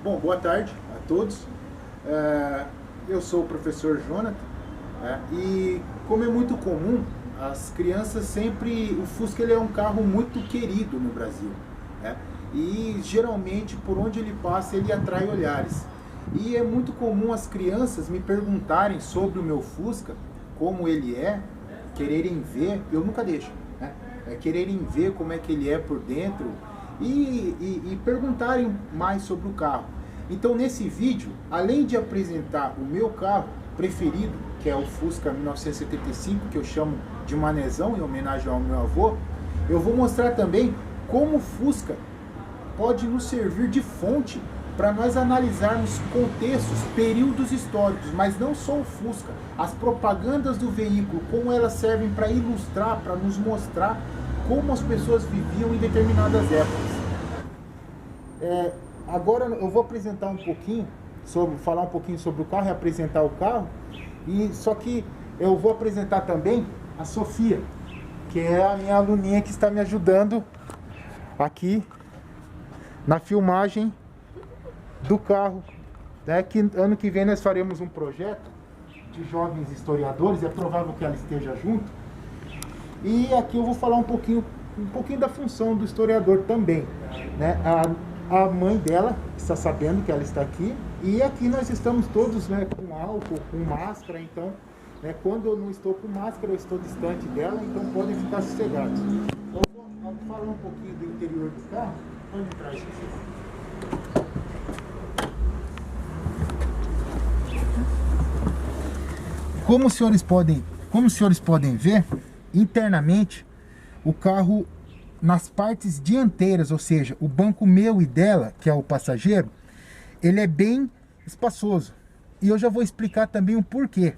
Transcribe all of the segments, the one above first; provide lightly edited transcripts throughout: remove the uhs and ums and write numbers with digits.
Bom, boa tarde a todos. Eu sou o professor Jonathan, e como é muito comum, as crianças sempre... O Fusca ele é um carro muito querido no Brasil, e geralmente por onde ele passa ele atrai olhares. E é muito comum as crianças me perguntarem sobre o meu Fusca, como ele é, quererem ver, eu nunca deixo, quererem ver como é que ele é por dentro e perguntarem mais sobre o carro. Então nesse vídeo, além de apresentar o meu carro preferido, que é o Fusca 1975, que eu chamo de Manezão, em homenagem ao meu avô, eu vou mostrar também como o Fusca pode nos servir de fonte para nós analisarmos contextos, períodos históricos, mas não só o Fusca, as propagandas do veículo, como elas servem para ilustrar, para nos mostrar como as pessoas viviam em determinadas épocas. Agora eu vou apresentar um pouquinho, falar um pouquinho sobre o carro e apresentar o carro, só que eu vou apresentar também a Sofia, que é a minha aluninha que está me ajudando aqui na filmagem do carro, que ano que vem nós faremos um projeto de jovens historiadores, é provável que ela esteja junto, e aqui eu vou falar um pouquinho da função do historiador também, a mãe dela está sabendo que ela está aqui, e aqui nós estamos todos com álcool, com máscara, então quando eu não estou com máscara eu estou distante dela, então podem ficar sossegados. Eu vou falar um pouquinho do interior do carro. Onde traz isso? Como os senhores podem ver, internamente, o carro, nas partes dianteiras, ou seja, o banco meu e dela, que é o passageiro, ele é bem espaçoso. E eu já vou explicar também o porquê.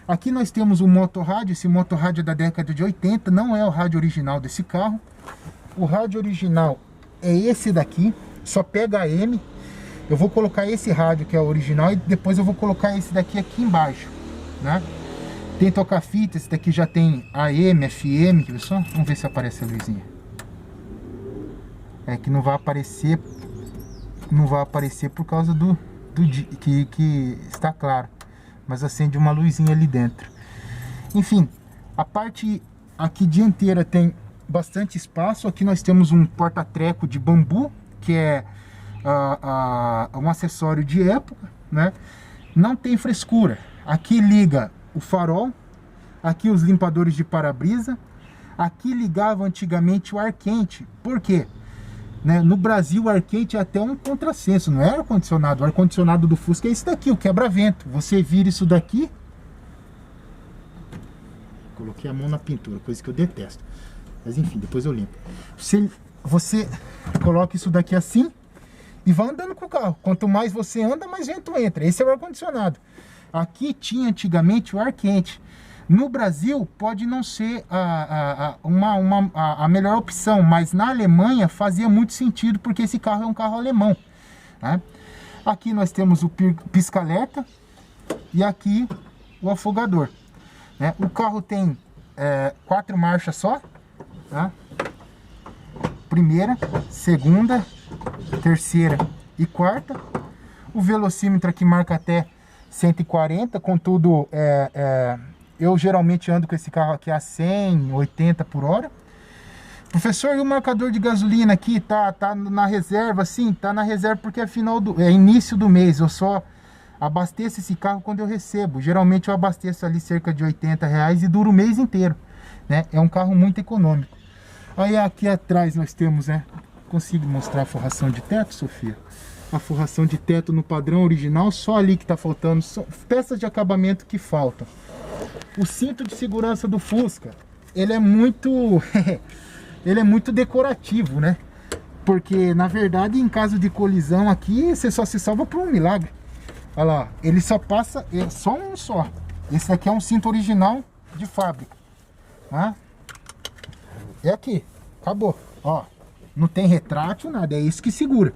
Aqui nós temos um motorrádio, esse motorrádio é da década de 80, não é o rádio original desse carro. O rádio original é esse daqui, só pega AM. Eu vou colocar esse rádio que é o original e depois eu vou colocar esse daqui embaixo. Tem toca-fita, esse daqui já tem AM, FM, viu só? Vamos ver se aparece a luzinha. É que não vai aparecer por causa do que está claro, mas acende uma luzinha ali dentro. Enfim, a parte aqui dianteira tem bastante espaço. Aqui nós temos um porta-treco de bambu, que é um acessório de época, Não tem frescura. Aqui liga o farol, aqui os limpadores de para-brisa, aqui ligava antigamente o ar quente. Por quê? No Brasil o ar quente é até um contrassenso, não é ar-condicionado. O ar-condicionado do Fusca é esse daqui, o quebra-vento. Você vira isso daqui, coloquei a mão na pintura, coisa que eu detesto, mas enfim, depois eu limpo. Você coloca isso daqui assim e vai andando com o carro. Quanto mais você anda, mais vento entra. Esse é o ar-condicionado. Aqui tinha antigamente o ar quente. No Brasil pode não ser a melhor opção, mas na Alemanha fazia muito sentido, porque esse carro é um carro alemão. Aqui nós temos o pisca-alerta e aqui o afogador. O carro tem 4 marchas só. Primeira, segunda, terceira e quarta. O velocímetro aqui marca até 140, contudo, eu geralmente ando com esse carro aqui a 100, 80 por hora. Professor, e o marcador de gasolina aqui tá na reserva? Sim, tá na reserva porque é início do mês. Eu só abasteço esse carro quando eu recebo. Geralmente eu abasteço ali cerca de R$80 e dura o mês inteiro. É um carro muito econômico. Aí aqui atrás nós temos, consigo mostrar a forração de teto, Sofia? A forração de teto no padrão original, só ali que está faltando, são peças de acabamento que faltam. O cinto de segurança do Fusca, ele é muito decorativo, Porque na verdade, em caso de colisão aqui, você só se salva por um milagre. Olha lá, ele só passa, só um só. Esse aqui é um cinto original de fábrica. É aqui, acabou. Ó, não tem retrátil, nada, é isso que segura.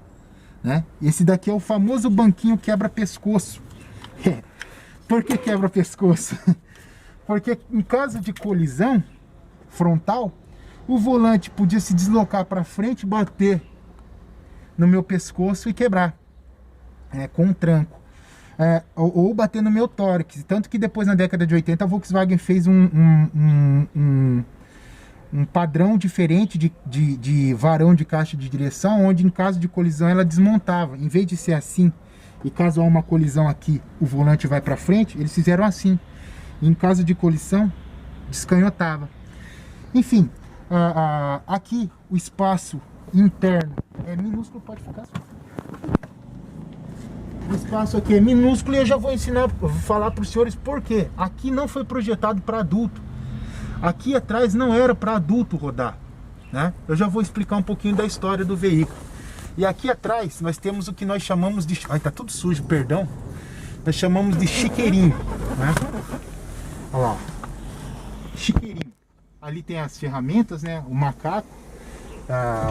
Esse daqui é o famoso banquinho quebra-pescoço. Por que quebra-pescoço? Porque em caso de colisão frontal, o volante podia se deslocar para frente, bater no meu pescoço e quebrar. com um tranco. Ou bater no meu tórax. Tanto que depois, na década de 80, a Volkswagen fez um padrão diferente de varão de caixa de direção, onde em caso de colisão ela desmontava. Em vez de ser assim, e caso há uma colisão aqui, o volante vai para frente, eles fizeram assim. E em caso de colisão, descanhotava. Enfim, aqui o espaço interno é minúsculo, pode ficar assim. O espaço aqui é minúsculo e eu já vou falar para os senhores por quê. Aqui não foi projetado para adulto. Aqui atrás não era para adulto rodar, né? Eu já vou explicar um pouquinho da história do veículo. E aqui atrás nós temos o que nós chamamos de... Ai, tá tudo sujo, perdão. Nós chamamos de chiqueirinho, né? Olha lá, chiqueirinho. Ali tem as ferramentas, né? O macaco,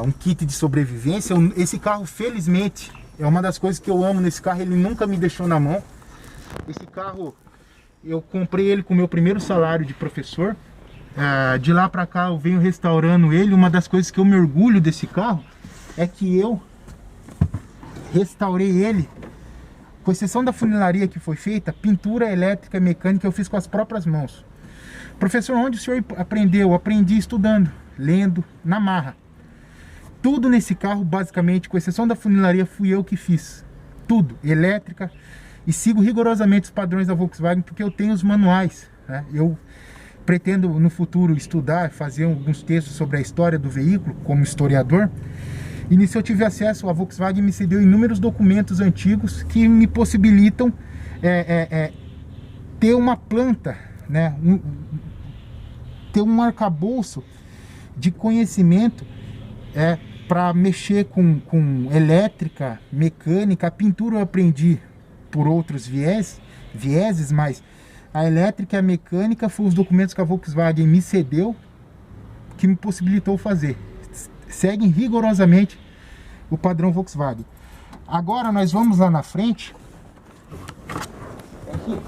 um kit de sobrevivência. Esse carro, felizmente, é uma das coisas que eu amo nesse carro. Ele nunca me deixou na mão. Esse carro, eu comprei ele com o meu primeiro salário de professor. De lá pra cá eu venho restaurando ele. Uma das coisas que eu me orgulho desse carro é que eu restaurei ele, com exceção da funilaria que foi feita, pintura elétrica e mecânica eu fiz com as próprias mãos. Professor, onde o senhor aprendeu? Eu aprendi estudando, lendo, na marra. Tudo nesse carro, basicamente, com exceção da funilaria, fui eu que fiz. Tudo, elétrica. E sigo rigorosamente os padrões da Volkswagen, porque eu tenho os manuais, né? Eu pretendo, no futuro, estudar, fazer alguns textos sobre a história do veículo, como historiador. E nisso eu tive acesso, a Volkswagen me cedeu inúmeros documentos antigos que me possibilitam ter uma planta, né? Ter um arcabouço de conhecimento para mexer com elétrica, mecânica. A pintura eu aprendi por outros vieses, mas a elétrica e a mecânica foram os documentos que a Volkswagen me cedeu, que me possibilitou fazer. Seguem rigorosamente o padrão Volkswagen. Agora nós vamos lá na frente. Aqui.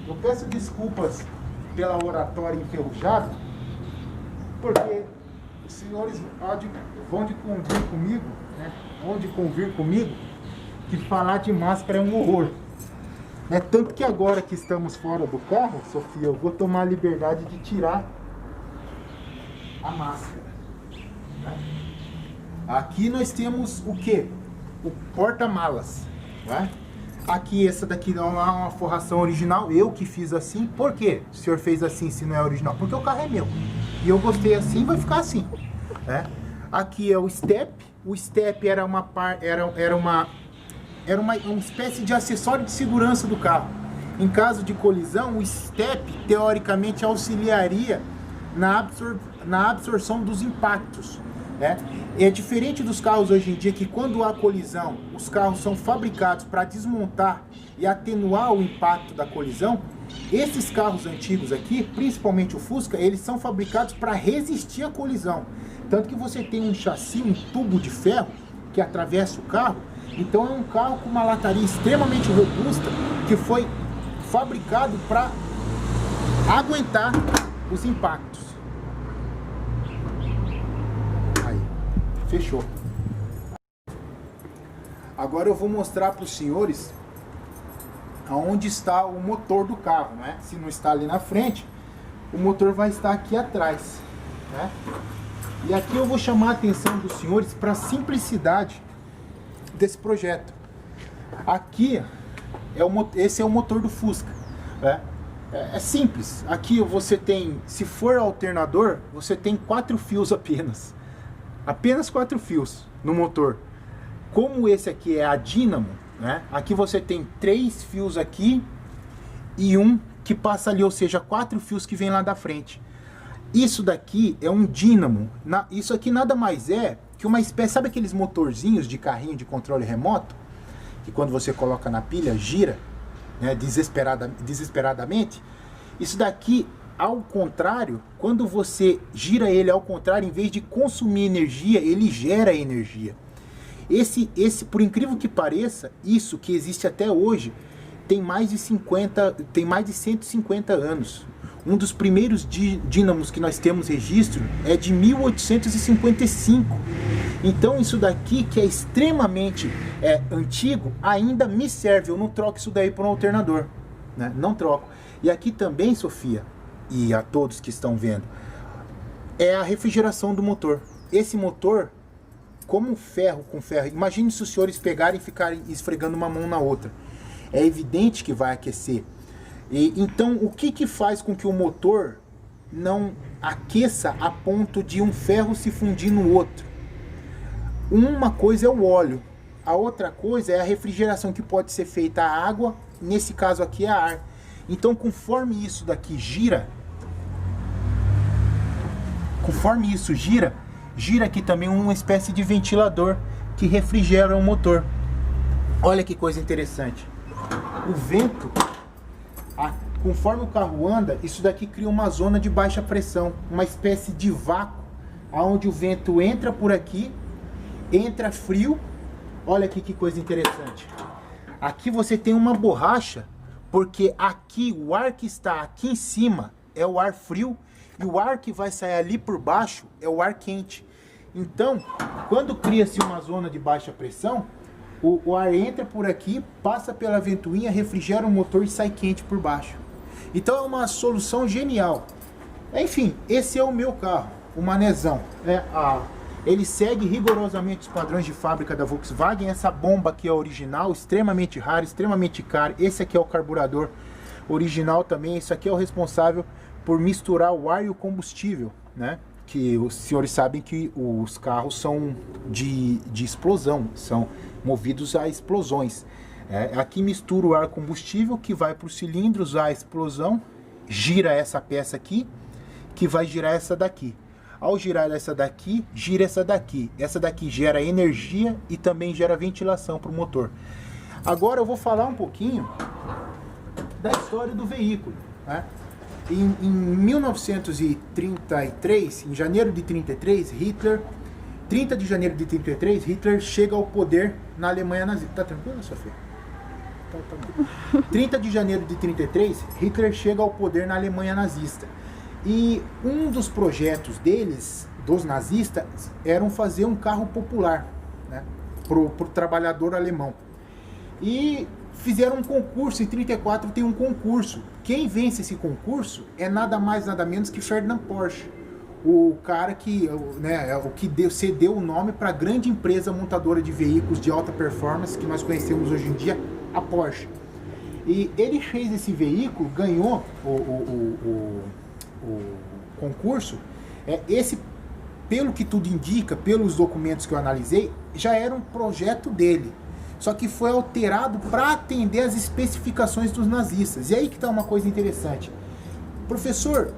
Eu peço desculpas pela oratória enferrujada, porque os senhores vão de convir comigo, né? Vão de convir comigo que falar de máscara é um horror. É tanto que agora que estamos fora do carro, Sofia, eu vou tomar a liberdade de tirar a máscara, né? Aqui nós temos o que? O porta-malas, né? Aqui, essa daqui não é uma forração original, eu que fiz assim. Por quê? O senhor fez assim se não é original? Porque o carro é meu e eu gostei assim, vai ficar assim, né? Aqui é o step. O step era uma espécie de acessório de segurança do carro. Em caso de colisão, o step teoricamente auxiliaria na absorção dos impactos, né? É diferente dos carros hoje em dia, que quando há colisão, os carros são fabricados para desmontar e atenuar o impacto da colisão. Esses carros antigos aqui, principalmente o Fusca, eles são fabricados para resistir à colisão. Tanto que você tem um chassi, um tubo de ferro que atravessa o carro. Então é um carro com uma lataria extremamente robusta, que foi fabricado para aguentar os impactos. Aí, fechou. Agora eu vou mostrar para os senhores aonde está o motor do carro, né? Se não está ali na frente, o motor vai estar aqui atrás, né? E aqui eu vou chamar a atenção dos senhores para a simplicidade desse projeto. Aqui esse é o motor do Fusca, né? É simples. Aqui você tem, se for alternador, você tem 4 fios apenas 4 fios no motor. Como esse aqui é a dínamo, né? Aqui você tem 3 fios aqui e um que passa ali, ou seja, 4 fios que vem lá da frente. Isso daqui é um dínamo. Isso aqui nada mais é que uma espécie, sabe aqueles motorzinhos de carrinho de controle remoto? Que quando você coloca na pilha, gira, né, desesperadamente. Isso daqui, ao contrário, quando você gira ele ao contrário, em vez de consumir energia, ele gera energia. Esse, por incrível que pareça, isso que existe até hoje, tem mais de 150 anos. Um dos primeiros dínamos que nós temos registro é de 1855. Então isso daqui, que é extremamente antigo, ainda me serve. Eu não troco isso daí por um alternador, né? Não troco. E aqui também, Sofia, e a todos que estão vendo, é a refrigeração do motor. Esse motor, como ferro com ferro, imagine se os senhores pegarem e ficarem esfregando uma mão na outra. É evidente que vai aquecer. Então, o que faz com que o motor não aqueça a ponto de um ferro se fundir no outro? Uma coisa é o óleo, a outra coisa é a refrigeração, que pode ser feita a água, nesse caso aqui é a ar. Então, conforme isso daqui gira, gira aqui também uma espécie de ventilador que refrigera o motor. Olha que coisa interessante. O vento, conforme o carro anda, isso daqui cria uma zona de baixa pressão, uma espécie de vácuo, onde o vento entra por aqui, entra frio. Olha aqui que coisa interessante. Aqui você tem uma borracha, porque aqui o ar que está aqui em cima é o ar frio e o ar que vai sair ali por baixo é o ar quente. Então, quando cria-se uma zona de baixa pressão, o ar entra por aqui, passa pela ventoinha, refrigera o motor e sai quente por baixo. Então é uma solução genial. Enfim, esse é o meu carro, o Manezão. Ele segue rigorosamente os padrões de fábrica da Volkswagen. Essa bomba aqui é original, extremamente rara, extremamente cara. Esse aqui é o carburador original também. Isso aqui é o responsável por misturar o ar e o combustível, né? Que os senhores sabem que os carros são de explosão, são movidos a explosões. Aqui mistura o ar combustível que vai para os cilindros, a explosão, gira essa peça aqui, que vai girar essa daqui. Ao girar essa daqui, gira essa daqui. Essa daqui gera energia e também gera ventilação para o motor. Agora eu vou falar um pouquinho da história do veículo, né? Em 1933, em janeiro de 33, 30 de janeiro de 33, Hitler chega ao poder na Alemanha nazista. Tá tranquilo, Sofia? Tá bom. 30 de janeiro de 33, Hitler chega ao poder na Alemanha nazista. E um dos projetos deles, dos nazistas, eram fazer um carro popular, né, pro trabalhador alemão. E fizeram um concurso, em 34 tem um concurso. Quem vence esse concurso é nada mais, nada menos que Ferdinand Porsche. O cara que, né, o que cedeu o nome para a grande empresa montadora de veículos de alta performance que nós conhecemos hoje em dia, a Porsche. E ele fez esse veículo, ganhou o concurso. Esse, pelo que tudo indica, pelos documentos que eu analisei, já era um projeto dele. Só que foi alterado para atender as especificações dos nazistas. E aí que está uma coisa interessante. Professor,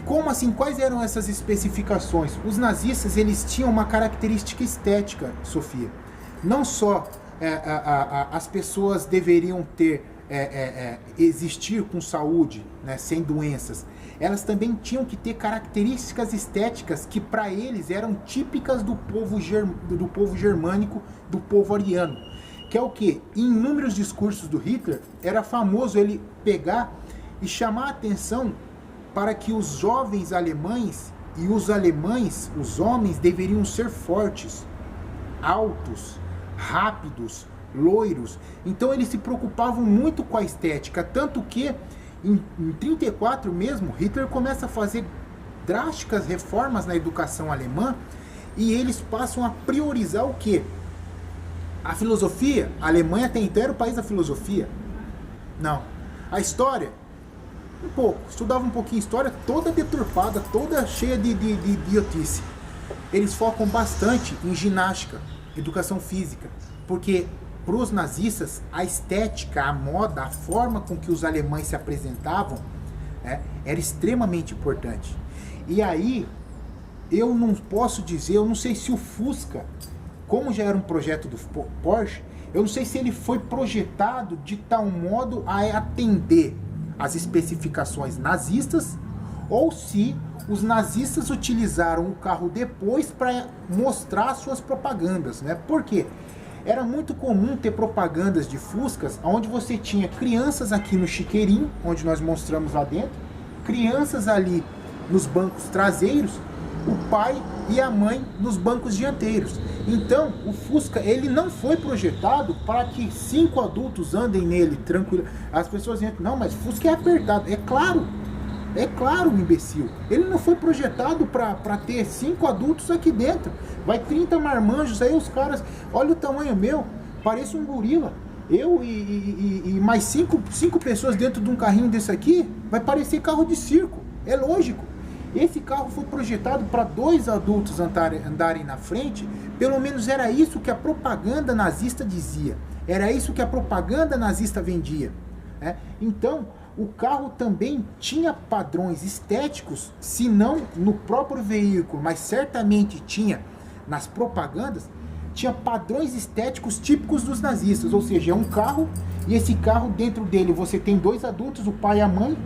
como assim? Quais eram essas especificações? Os nazistas, eles tinham uma característica estética, Sofia. Não só as pessoas deveriam existir com saúde, né, sem doenças. Elas também tinham que ter características estéticas que para eles eram típicas do povo germânico, do povo ariano. Que é o que? Em inúmeros discursos do Hitler, era famoso ele pegar e chamar a atenção para que os jovens alemães e os alemães, os homens, deveriam ser fortes, altos, rápidos, loiros. Então eles se preocupavam muito com a estética, tanto que em 34 mesmo, Hitler começa a fazer drásticas reformas na educação alemã e eles passam a priorizar o quê? A filosofia. A Alemanha até então era o país da filosofia. Não. A história, um pouco. Estudava um pouquinho história, toda deturpada, toda cheia de idiotice. Eles focam bastante em ginástica, educação física, porque para os nazistas, a estética, a moda, a forma com que os alemães se apresentavam, era extremamente importante. E aí, eu não posso dizer, eu não sei se o Fusca, como já era um projeto do Porsche, eu não sei se ele foi projetado de tal modo a atender as especificações nazistas, ou se os nazistas utilizaram o carro depois para mostrar suas propagandas, né? Por quê? era muito comum ter propagandas de Fuscas onde você tinha crianças aqui no chiqueirinho, onde nós mostramos lá dentro, crianças ali nos bancos traseiros, o pai e a mãe nos bancos dianteiros. Então, o Fusca, ele não foi projetado para que 5 adultos andem nele tranquilo. As pessoas dizem, não, mas Fusca é apertado. É claro, imbecil. Ele não foi projetado para ter 5 adultos aqui dentro. Vai 30 marmanjos, aí os caras, olha o tamanho meu, parece um gorila. Eu e mais 5 pessoas dentro de um carrinho desse aqui, vai parecer carro de circo. É lógico. Esse carro foi projetado para 2 adultos andarem na frente. Pelo menos era isso que a propaganda nazista dizia. Era isso que a propaganda nazista vendia. Né? Então, o carro também tinha padrões estéticos, se não no próprio veículo, mas certamente tinha nas propagandas, tinha padrões estéticos típicos dos nazistas. Ou seja, é um carro, e esse carro, dentro dele, você tem 2 adultos, o pai e a mãe,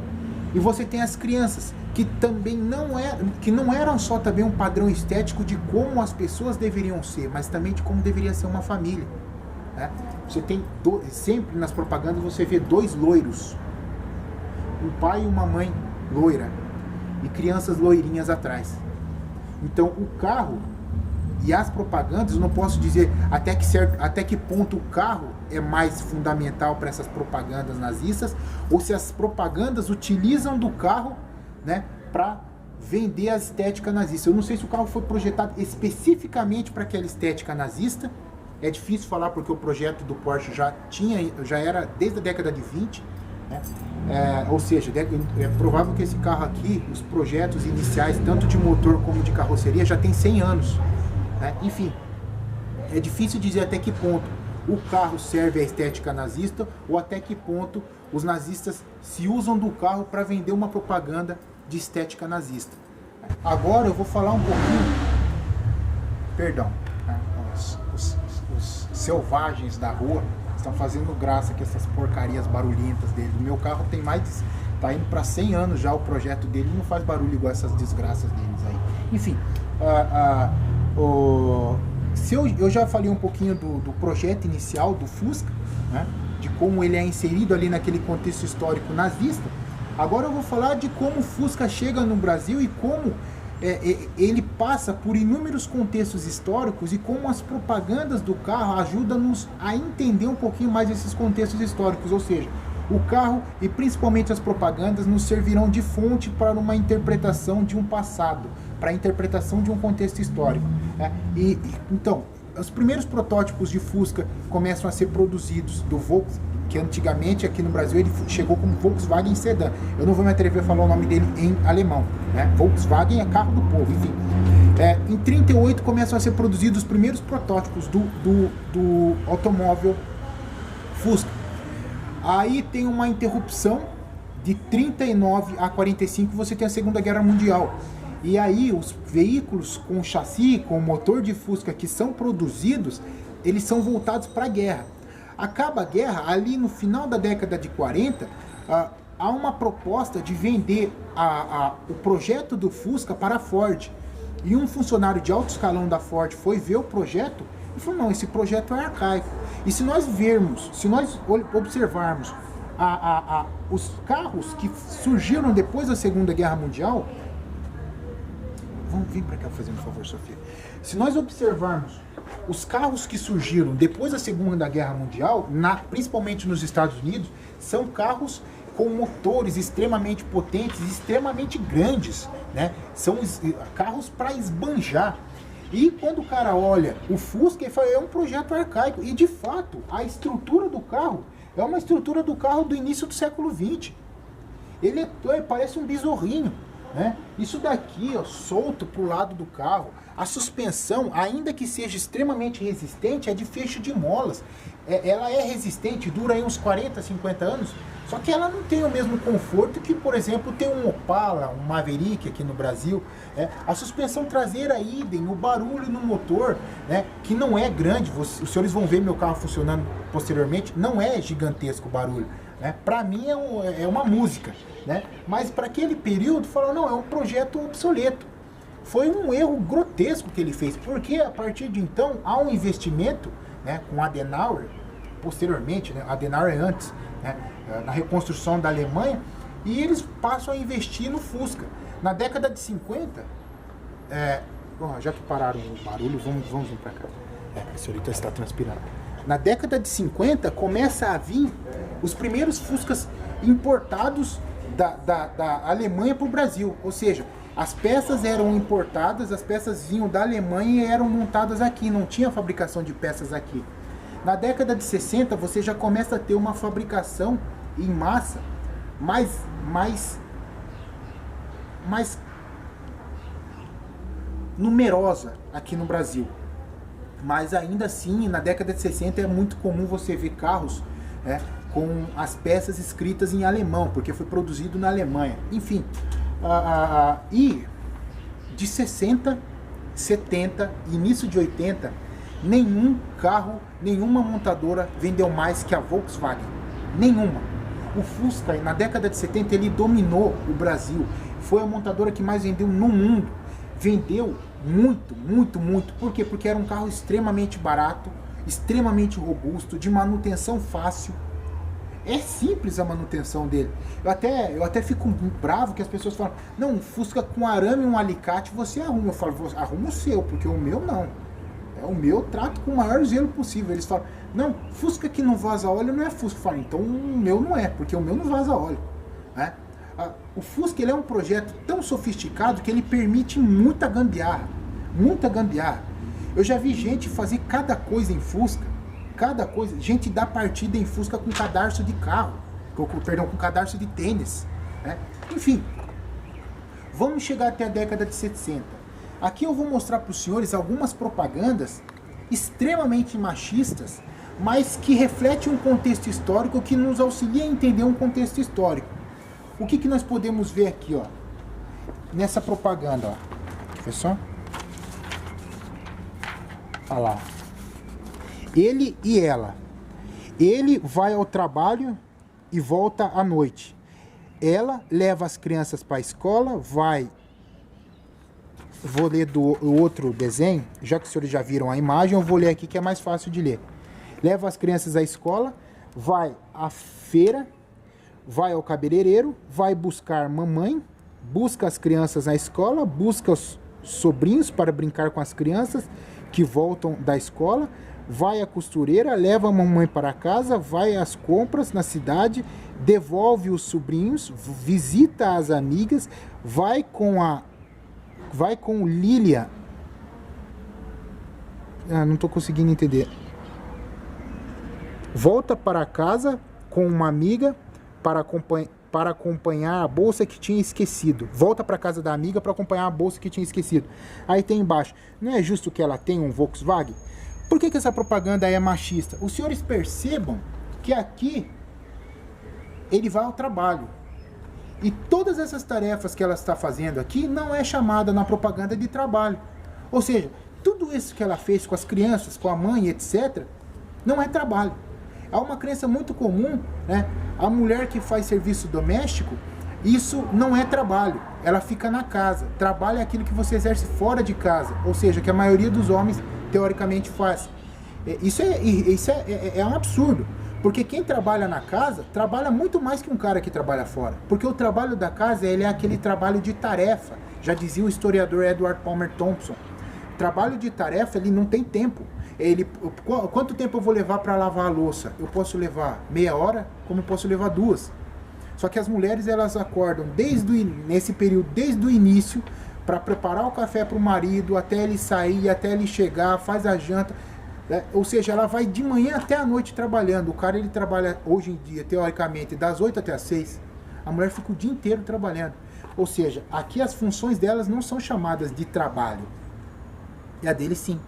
e você tem as crianças, que também não eram só também um padrão estético de como as pessoas deveriam ser, mas também de como deveria ser uma família. Né? Você tem sempre nas propagandas você vê 2 loiros, um pai e uma mãe loira, e crianças loirinhas atrás. Então o carro e as propagandas, eu não posso dizer até que ponto o carro é mais fundamental para essas propagandas nazistas, ou se as propagandas utilizam do carro, né, para vender a estética nazista. Eu não sei se o carro foi projetado especificamente para aquela estética nazista. É difícil falar porque o projeto do Porsche já era desde a década de 20, né? Ou seja, é provável que esse carro aqui, os projetos iniciais, tanto de motor como de carroceria, já tem 100 anos. Né? Enfim, é difícil dizer até que ponto o carro serve à estética nazista ou até que ponto os nazistas se usam do carro para vender uma propaganda de estética nazista. Agora eu vou falar um pouquinho, perdão, né? Os selvagens da rua estão fazendo graça com essas porcarias barulhentas dele. O meu carro tem tá indo para 100 anos já o projeto dele, não faz barulho igual essas desgraças deles aí. Enfim, eu já falei um pouquinho do projeto inicial do Fusca, né, de como ele é inserido ali naquele contexto histórico nazista. Agora eu vou falar de como o Fusca chega no Brasil e como ele passa por inúmeros contextos históricos e como as propagandas do carro ajudam-nos a entender um pouquinho mais esses contextos históricos. Ou seja, o carro e principalmente as propagandas nos servirão de fonte para uma interpretação de um passado, para a interpretação de um contexto histórico. Né? Então, os primeiros protótipos de Fusca começam a ser produzidos do Volkswagen, que antigamente aqui no Brasil ele chegou como Volkswagen Sedan. Eu não vou me atrever a falar o nome dele em alemão. Né? Volkswagen é carro do povo, enfim. Em 38 começam a ser produzidos os primeiros protótipos do automóvel Fusca. Aí tem uma interrupção de 39 a 45, você tem a Segunda Guerra Mundial. E aí os veículos com chassi, com motor de Fusca que são produzidos, eles são voltados para a guerra. Acaba a guerra, ali no final da década de 40, há uma proposta de vender o projeto do Fusca para a Ford. E um funcionário de alto escalão da Ford foi ver o projeto e falou, não, esse projeto é arcaico. E se nós observarmos os carros que surgiram depois da Segunda Guerra Mundial, vamos vir para cá fazendo um favor, Sofia. Se nós observarmos os carros que surgiram depois da Segunda Guerra Mundial, principalmente nos Estados Unidos, são carros com motores extremamente potentes, extremamente grandes, né? São carros para esbanjar. E quando o cara olha o Fusca, ele fala, é um projeto arcaico. E de fato, a estrutura do carro é uma estrutura do carro do início do século XX. Ele parece um besorrinho. Né? Isso daqui, ó, solto para o lado do carro. A suspensão, ainda que seja extremamente resistente, é de feixe de molas. Ela é resistente, dura aí uns 40, 50 anos, só que ela não tem o mesmo conforto que, por exemplo, tem um Opala, um Maverick aqui no Brasil. A suspensão traseira idem, o barulho no motor, né, que não é grande, os senhores vão ver meu carro funcionando posteriormente, não é gigantesco o barulho. Né? Para mim é uma música, né? Mas para aquele período falaram, não, é um projeto obsoleto. Foi um erro grotesco que ele fez, porque a partir de então há um investimento, né, com Adenauer, posteriormente, né, Adenauer é antes, né, na reconstrução da Alemanha, e eles passam a investir no Fusca. Na década de 50, bom, já que pararam o barulho, vamos vir para cá. A senhorita está transpirando. Na década de 50, começa a vir os primeiros Fuscas importados da Alemanha para o Brasil. Ou seja, as peças eram importadas, as peças vinham da Alemanha e eram montadas aqui, não tinha fabricação de peças aqui. Na década de 60, você já começa a ter uma fabricação em massa mais numerosa aqui no Brasil. Mas ainda assim, na década de 60 é muito comum você ver carros com as peças escritas em alemão, porque foi produzido na Alemanha. Enfim, e de 60, 70, início de 80, nenhum carro, nenhuma montadora vendeu mais que a Volkswagen. Nenhuma. O Fusca, na década de 70, ele dominou o Brasil. Foi a montadora que mais vendeu no mundo. Vendeu muito, muito, muito. Por quê? Porque era um carro extremamente barato, extremamente robusto, de manutenção fácil. É simples a manutenção dele. Eu até fico bravo que as pessoas falam, não, um Fusca com arame e um alicate você arruma. Eu falo, arruma o seu, porque o meu não. O meu eu trato com o maior zelo possível. Eles falam, não, Fusca que não vaza óleo não é Fusca. Eu falo, então o meu não é, porque o meu não vaza óleo. Né? O Fusca ele é um projeto tão sofisticado que ele permite muita gambiarra. Muita gambiarra. Eu já vi gente fazer cada coisa em Fusca. Cada coisa. Gente dá partida em Fusca com cadarço de carro. Com cadarço de tênis. Né? Enfim. Vamos chegar até a década de 60. Aqui eu vou mostrar para os senhores algumas propagandas extremamente machistas, mas que refletem um contexto histórico que nos auxilia a entender um contexto histórico. O que nós podemos ver aqui, ó, nessa propaganda, ó. Vê só. Olha lá. Ele e ela. Ele vai ao trabalho e volta à noite. Ela leva as crianças para a escola, vai... Vou ler do outro desenho, já que os senhores já viram a imagem, eu vou ler aqui que é mais fácil de ler. Leva as crianças à escola, vai à feira, vai ao cabeleireiro, vai buscar mamãe, busca as crianças na escola, busca os sobrinhos para brincar com as crianças que voltam da escola, vai à costureira, leva a mamãe para casa, vai às compras na cidade, devolve os sobrinhos, visita as amigas, vai com Lilia. Não estou conseguindo entender. Volta para casa com uma amiga para acompanhar a bolsa que tinha esquecido. Volta para casa da amiga para acompanhar a bolsa que tinha esquecido. Aí tem embaixo. Não é justo que ela tenha um Volkswagen? Por que essa propaganda é machista? Os senhores percebam que aqui ele vai ao trabalho. E todas essas tarefas que ela está fazendo aqui não é chamada na propaganda de trabalho. Ou seja, tudo isso que ela fez com as crianças, com a mãe, etc., não é trabalho. É uma crença muito comum, né? A mulher que faz serviço doméstico, isso não é trabalho. Ela fica na casa. Trabalho é aquilo que você exerce fora de casa. Ou seja, que a maioria dos homens, teoricamente, faz. Isso é um absurdo. Porque quem trabalha na casa, trabalha muito mais que um cara que trabalha fora. Porque o trabalho da casa, ele é aquele trabalho de tarefa. Já dizia o historiador Edward Palmer Thompson. Trabalho de tarefa, ele não tem tempo. Quanto tempo eu vou levar para lavar a louça? Eu posso levar meia hora, como eu posso levar 2. Só que as mulheres, elas acordam nesse período, desde o início, para preparar o café para o marido, até ele sair, até ele chegar, faz a janta. Ou seja, ela vai de manhã até a noite trabalhando. O cara, ele trabalha hoje em dia, teoricamente, das 8 até as 6. A mulher fica o dia inteiro trabalhando. Ou seja, aqui as funções delas não são chamadas de trabalho. E a dele sim.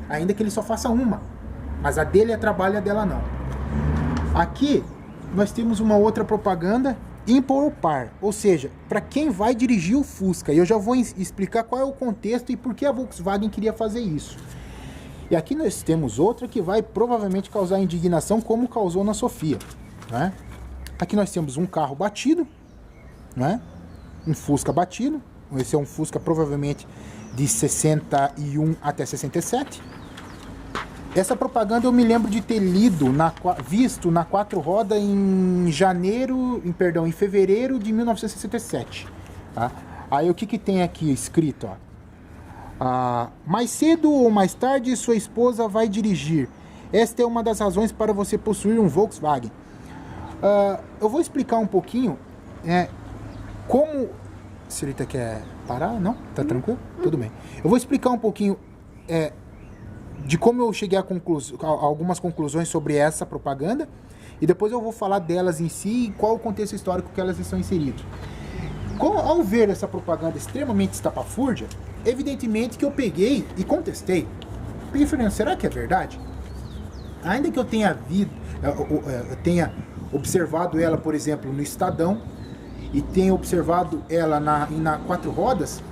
Ainda que ele só faça uma. Mas a dele é trabalho e a dela não. Aqui nós temos uma outra propaganda, ímpar ou par. Ou seja, para quem vai dirigir o Fusca. E eu já vou explicar qual é o contexto e por que a Volkswagen queria fazer isso. E aqui nós temos outra que vai provavelmente causar indignação, como causou na Sofia. Né? Aqui nós temos um carro batido, né? Um Fusca batido. Esse é um Fusca provavelmente de 61 até 67. Essa propaganda eu me lembro de ter visto na Quatro Rodas em fevereiro de 1967. Tá? Aí o que tem aqui escrito? Ó? Mais cedo ou mais tarde sua esposa vai dirigir. Esta é uma das razões para você possuir um Volkswagen. Eu vou explicar um pouquinho como... Senhorita quer parar? Não? Tá tranquilo? Tudo bem. Eu vou explicar um pouquinho de como eu cheguei a algumas conclusões sobre essa propaganda e depois eu vou falar delas em si e qual o contexto histórico que elas estão inseridas. Ao ver essa propaganda extremamente estapafúrdia, evidentemente que eu peguei e contestei. Peguei, Fernando, será que é verdade? Ainda que eu tenha observado ela, por exemplo, no Estadão e tenha observado ela na Quatro Rodas,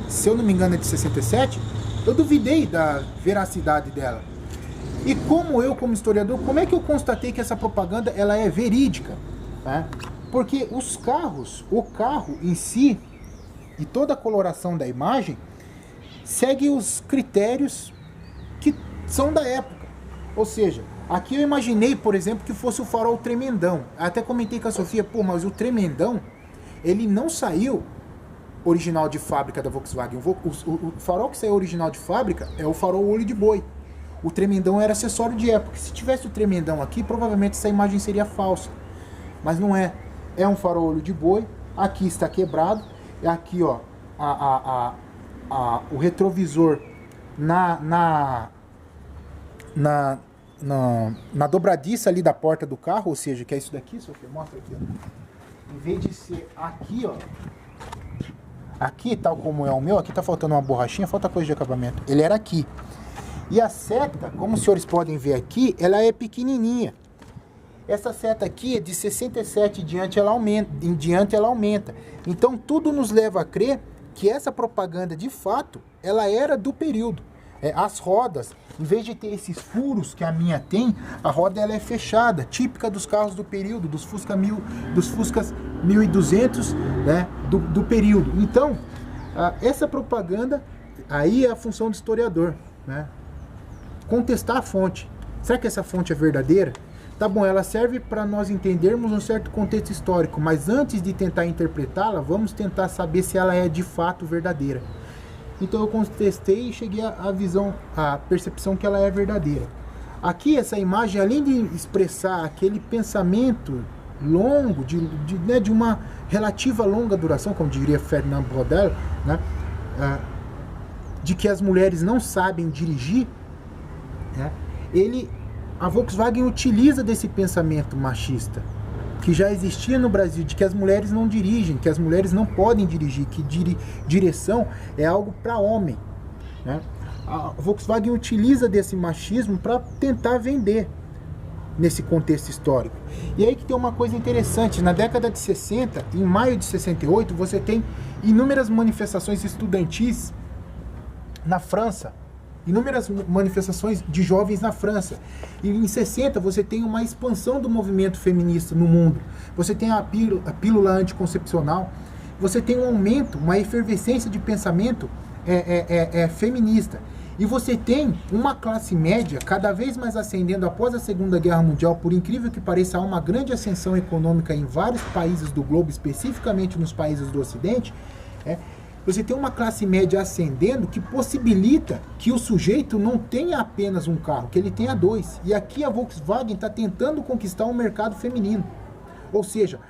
se eu não me engano é de 67, eu duvidei da veracidade dela. E como historiador, como é que eu constatei que essa propaganda ela é verídica? Né? Porque o carro em si e toda a coloração da imagem segue os critérios que são da época. Ou seja, aqui eu imaginei, por exemplo, que fosse o farol tremendão. Até comentei com a Sofia, mas o tremendão, ele não saiu original de fábrica da Volkswagen. O farol que saiu original de fábrica é o farol olho de boi. O tremendão era acessório de época. Se tivesse o tremendão aqui, provavelmente essa imagem seria falsa. Mas não é. É um farol olho de boi. Aqui está quebrado. Aqui, ó, o retrovisor na dobradiça ali da porta do carro, ou seja, que é isso daqui, Sofia, mostra aqui, ó. Em vez de ser aqui, ó, aqui, tal como é o meu, aqui tá faltando uma borrachinha, falta coisa de acabamento. Ele era aqui. E a seta, como os senhores podem ver aqui, ela é pequenininha. Essa seta aqui é de 67 em diante, ela aumenta. Então tudo nos leva a crer que essa propaganda, de fato, ela era do período. As rodas, em vez de ter esses furos que a minha tem, a roda ela é fechada, típica dos carros do período, dos Fuscas 1200, né, do período. Então, essa propaganda, aí é a função do historiador, né? Contestar a fonte. Será que essa fonte é verdadeira? Tá bom, ela serve para nós entendermos um certo contexto histórico, mas antes de tentar interpretá-la, vamos tentar saber se ela é de fato verdadeira. Então eu contestei e cheguei à percepção que ela é verdadeira. Aqui essa imagem, além de expressar aquele pensamento longo, de uma relativa longa duração, como diria Fernand Braudel, né, de que as mulheres não sabem dirigir, né, a Volkswagen utiliza desse pensamento machista, que já existia no Brasil, de que as mulheres não dirigem, que as mulheres não podem dirigir, que direção é algo para homem, né? A Volkswagen utiliza desse machismo para tentar vender nesse contexto histórico. E aí que tem uma coisa interessante, na década de 60, em maio de 68, você tem inúmeras manifestações estudantis na França, inúmeras manifestações de jovens na França. E em 60 você tem uma expansão do movimento feminista no mundo. Você tem a pílula anticoncepcional. Você tem um aumento, uma efervescência de pensamento feminista. E você tem uma classe média cada vez mais ascendendo após a Segunda Guerra Mundial. Por incrível que pareça, há uma grande ascensão econômica em vários países do globo, especificamente nos países do Ocidente. Você tem uma classe média ascendendo que possibilita que o sujeito não tenha apenas um carro, que ele tenha dois. E aqui a Volkswagen está tentando conquistar um mercado feminino. Ou seja,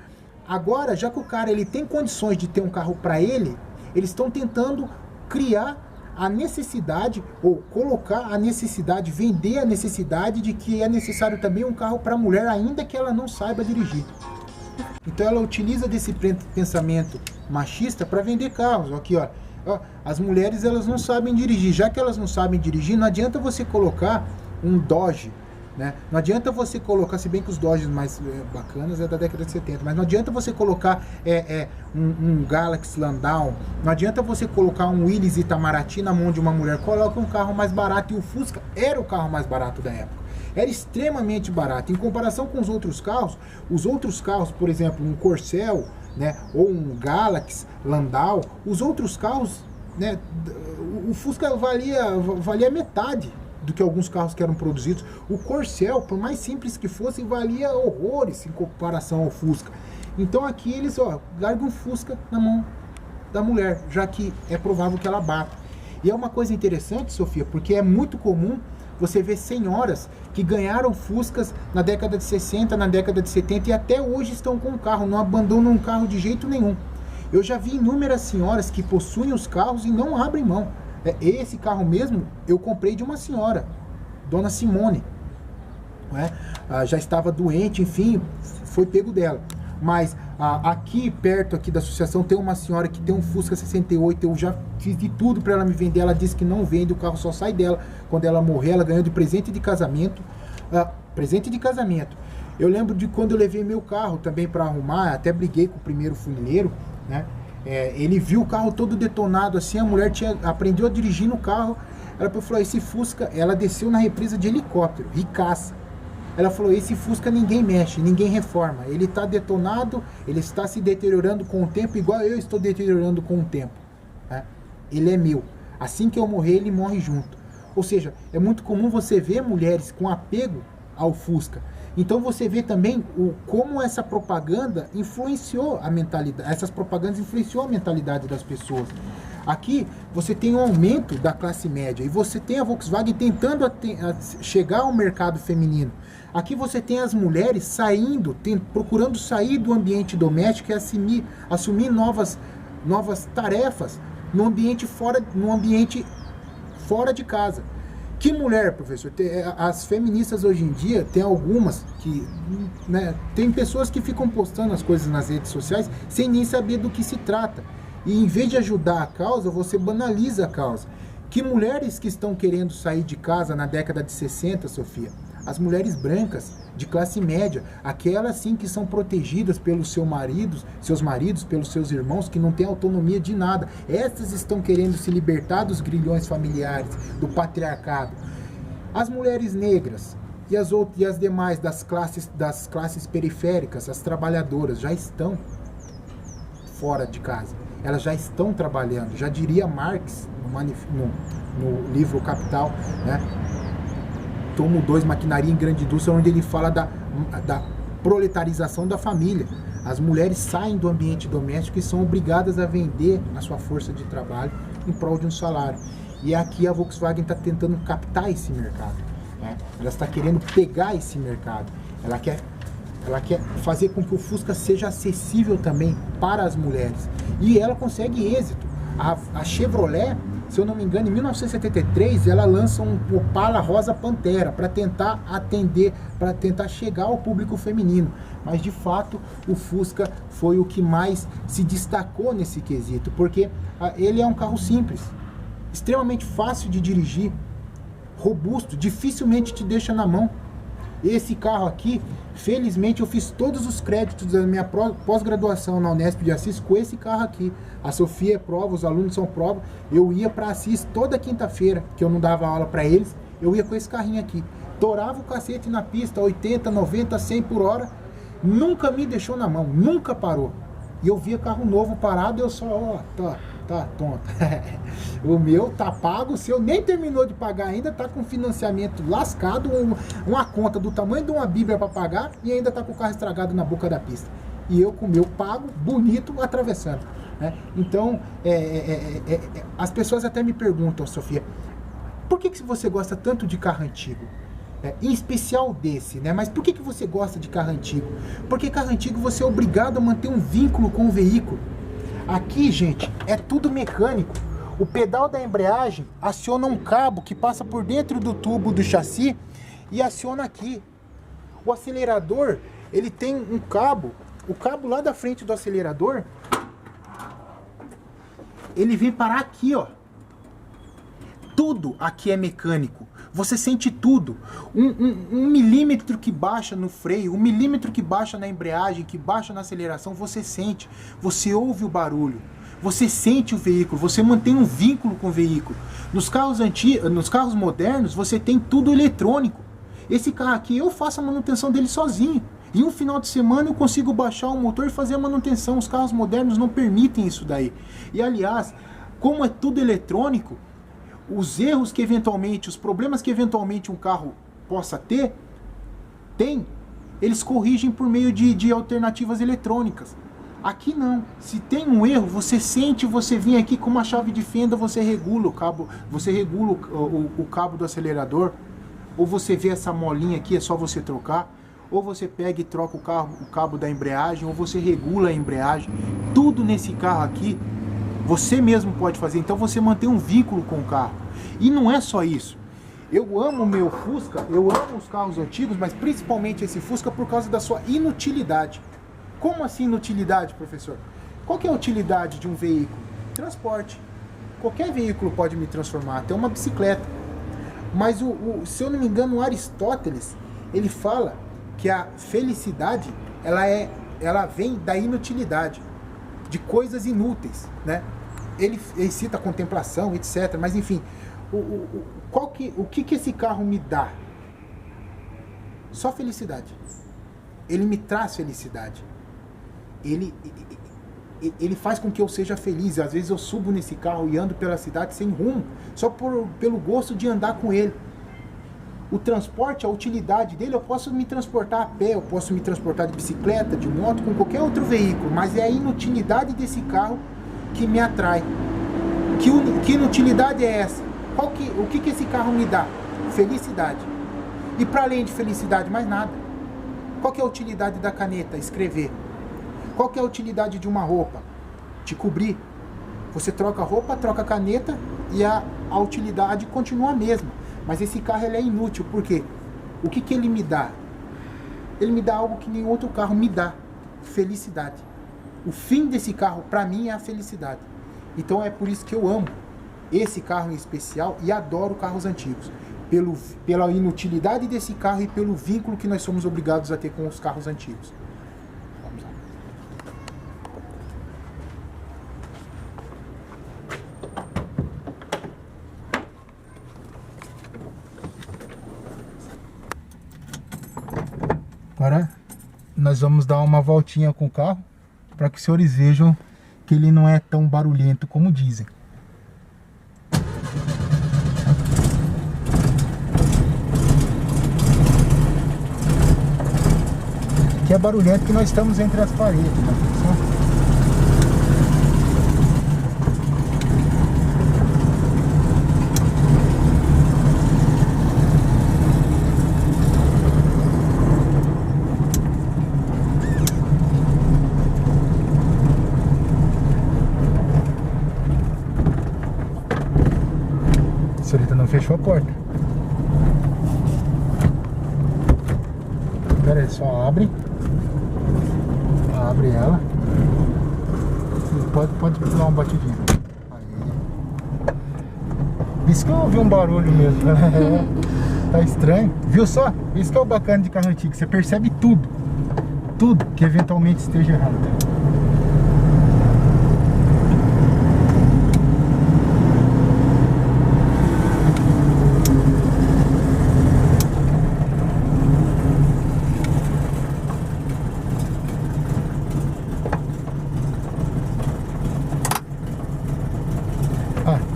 agora, já que o cara ele tem condições de ter um carro para ele, eles estão tentando criar a necessidade, ou colocar a necessidade, vender a necessidade de que é necessário também um carro para a mulher, ainda que ela não saiba dirigir. Então ela utiliza desse pensamento machista para vender carros. Aqui, ó, as mulheres elas não sabem dirigir. Já que elas não sabem dirigir, não adianta você colocar um Dodge, né? Não adianta você colocar, se bem que os Dodges mais bacanas é da década de 70, mas não adianta você colocar um Galaxy Landau, não adianta você colocar um Willys Itamaraty na mão de uma mulher. Coloca um carro mais barato, e o Fusca era o carro mais barato da época. Era extremamente barato. Em comparação com os outros carros, por exemplo, um Corcel, né, ou um Galaxy Landau, os outros carros, né, o Fusca valia metade do que alguns carros que eram produzidos. O Corcel, por mais simples que fosse, valia horrores em comparação ao Fusca. Então aqui eles, largam o Fusca na mão da mulher, já que é provável que ela bata. E é uma coisa interessante, Sofia, porque é muito comum você ver senhoras que ganharam Fuscas na década de 60, na década de 70 e até hoje estão com o carro, não abandonam o carro de jeito nenhum. Eu já vi inúmeras senhoras que possuem os carros e não abrem mão. Esse carro mesmo eu comprei de uma senhora, Dona Simone. Já estava doente, enfim, foi pego dela. Mas aqui perto aqui da associação tem uma senhora que tem um Fusca 68, eu já fiz de tudo para ela me vender, ela disse que não vende, o carro só sai dela quando ela morrer, ela ganhou de presente de casamento. Eu lembro de quando eu levei meu carro também para arrumar, até briguei com o primeiro funileiro, né? Ele viu o carro todo detonado assim, a mulher aprendeu a dirigir no carro, ela falou, esse Fusca, ela desceu na represa de helicóptero, ricaça. Ela falou, esse Fusca ninguém mexe, ninguém reforma. Ele está detonado, ele está se deteriorando com o tempo, igual eu estou deteriorando com o tempo. Ele é meu. Assim que eu morrer, ele morre junto. Ou seja, é muito comum você ver mulheres com apego ao Fusca. Então você vê também como essa propaganda influenciou a mentalidade. Essas propagandas influenciou a mentalidade das pessoas. Aqui você tem um aumento da classe média e você tem a Volkswagen tentando chegar ao mercado feminino. Aqui você tem as mulheres saindo, procurando sair do ambiente doméstico e assumir novas tarefas no ambiente fora de casa. Que mulher, professor? As feministas hoje em dia, tem algumas que, né, tem pessoas que ficam postando as coisas nas redes sociais sem nem saber do que se trata. E em vez de ajudar a causa, você banaliza a causa. Que mulheres que estão querendo sair de casa na década de 60, Sofia? As mulheres brancas, de classe média, aquelas sim que são protegidas pelos seus maridos, pelos seus irmãos, que não têm autonomia de nada. Essas estão querendo se libertar dos grilhões familiares, do patriarcado. As mulheres negras e as demais das classes periféricas, as trabalhadoras, já estão fora de casa. Elas já estão trabalhando. Já diria Marx, no livro Capital, né? Tomo 2, Maquinaria em Grande Indústria, onde ele fala da proletarização da família. As mulheres saem do ambiente doméstico e são obrigadas a vender a sua força de trabalho em prol de um salário. E aqui a Volkswagen está tentando captar esse mercado, né? Ela está querendo pegar esse mercado. Ela quer fazer com que o Fusca seja acessível também para as mulheres. E ela consegue êxito. A Chevrolet, se eu não me engano, em 1973, ela lança um Opala Rosa Pantera para tentar atender, para tentar chegar ao público feminino. Mas, de fato, o Fusca foi o que mais se destacou nesse quesito, porque ele é um carro simples, extremamente fácil de dirigir, robusto, dificilmente te deixa na mão. Esse carro aqui, felizmente, eu fiz todos os créditos da minha pós-graduação na Unesp de Assis com esse carro aqui. A Sofia é prova, os alunos são prova. Eu ia para Assis toda quinta-feira, que eu não dava aula para eles, eu ia com esse carrinho aqui. Torava o cacete na pista, 80, 90, 100 por hora. Nunca me deixou na mão, nunca parou. E eu via carro novo parado, eu só, tá tonto. O meu tá pago, o seu nem terminou de pagar ainda, tá com financiamento lascado, uma conta do tamanho de uma bíblia para pagar e ainda tá com o carro estragado na boca da pista. E eu com o meu pago, bonito, atravessando, né? Então, as pessoas até me perguntam, Sofia, por que você gosta tanto de carro antigo? Em especial desse, né? Mas por que você gosta de carro antigo? Porque carro antigo você é obrigado a manter um vínculo com o veículo. Aqui, gente, é tudo mecânico. O pedal da embreagem aciona um cabo que passa por dentro do tubo do chassi e aciona aqui. O acelerador, ele tem um cabo, o cabo lá da frente do acelerador, ele vem parar aqui, ó. Tudo aqui é mecânico. Você sente tudo. Um milímetro que baixa no freio, 1 milímetro que baixa na embreagem, que baixa na aceleração, você sente. Você ouve o barulho. Você sente o veículo. Você mantém um vínculo com o veículo. Nos carros modernos, você tem tudo eletrônico. Esse carro aqui, eu faço a manutenção dele sozinho. Em um final de semana eu consigo baixar o motor e fazer a manutenção. Os carros modernos não permitem isso daí. E aliás, como é tudo eletrônico, os erros que eventualmente, os problemas que eventualmente um carro possa ter, eles corrigem por meio de alternativas eletrônicas. Aqui não. Se tem um erro, você sente, você vem aqui com uma chave de fenda, você regula o cabo, o cabo do acelerador, ou você vê essa molinha aqui, é só você trocar, ou você pega e troca o cabo da embreagem, ou você regula a embreagem. Tudo nesse carro aqui, você mesmo pode fazer. Então você mantém um vínculo com o carro. E não é só isso. Eu amo o meu Fusca, eu amo os carros antigos, mas principalmente esse Fusca por causa da sua inutilidade. Como assim inutilidade, professor? Qual que é a utilidade de um veículo? Transporte. Qualquer veículo pode me transformar, até uma bicicleta. Mas, se eu não me engano, o Aristóteles, ele fala que a felicidade, ela vem da inutilidade, de coisas inúteis, né? Ele cita a contemplação, etc. Mas, enfim, o que esse carro me dá? Só felicidade. Ele me traz felicidade. Ele faz com que eu seja feliz. Às vezes eu subo nesse carro e ando pela cidade sem rumo, só pelo gosto de andar com ele. O transporte, a utilidade dele, eu posso me transportar a pé, eu posso me transportar de bicicleta, de moto, com qualquer outro veículo, mas é a inutilidade desse carro que me atrai. Que inutilidade é essa? O que esse carro me dá? Felicidade. E para além de felicidade, mais nada. Qual que é a utilidade da caneta? Escrever. Qual que é a utilidade de uma roupa? Te cobrir. Você troca a roupa, troca a caneta e a utilidade continua a mesma. Mas esse carro ele é inútil, por quê? O que ele me dá? Ele me dá algo que nenhum outro carro me dá. Felicidade. O fim desse carro, para mim, é a felicidade. Então é por isso que eu amo esse carro em especial e adoro carros antigos. Pela inutilidade desse carro e pelo vínculo que nós somos obrigados a ter com os carros antigos. Vamos lá. Agora nós vamos dar uma voltinha com o carro para que os senhores vejam que ele não é tão barulhento como dizem. Aqui é barulhento que nós estamos entre as paredes, tá? A senhorita não fechou a porta. Pera aí, só abre ela. Pode dar uma batidinha. Aí. Isso que eu ouvi um barulho mesmo. Tá estranho. Viu só? Isso que é o bacana de carro antigo. Você percebe tudo. Tudo que eventualmente esteja errado.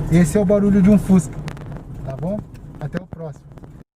Esse é o barulho de um Fusca.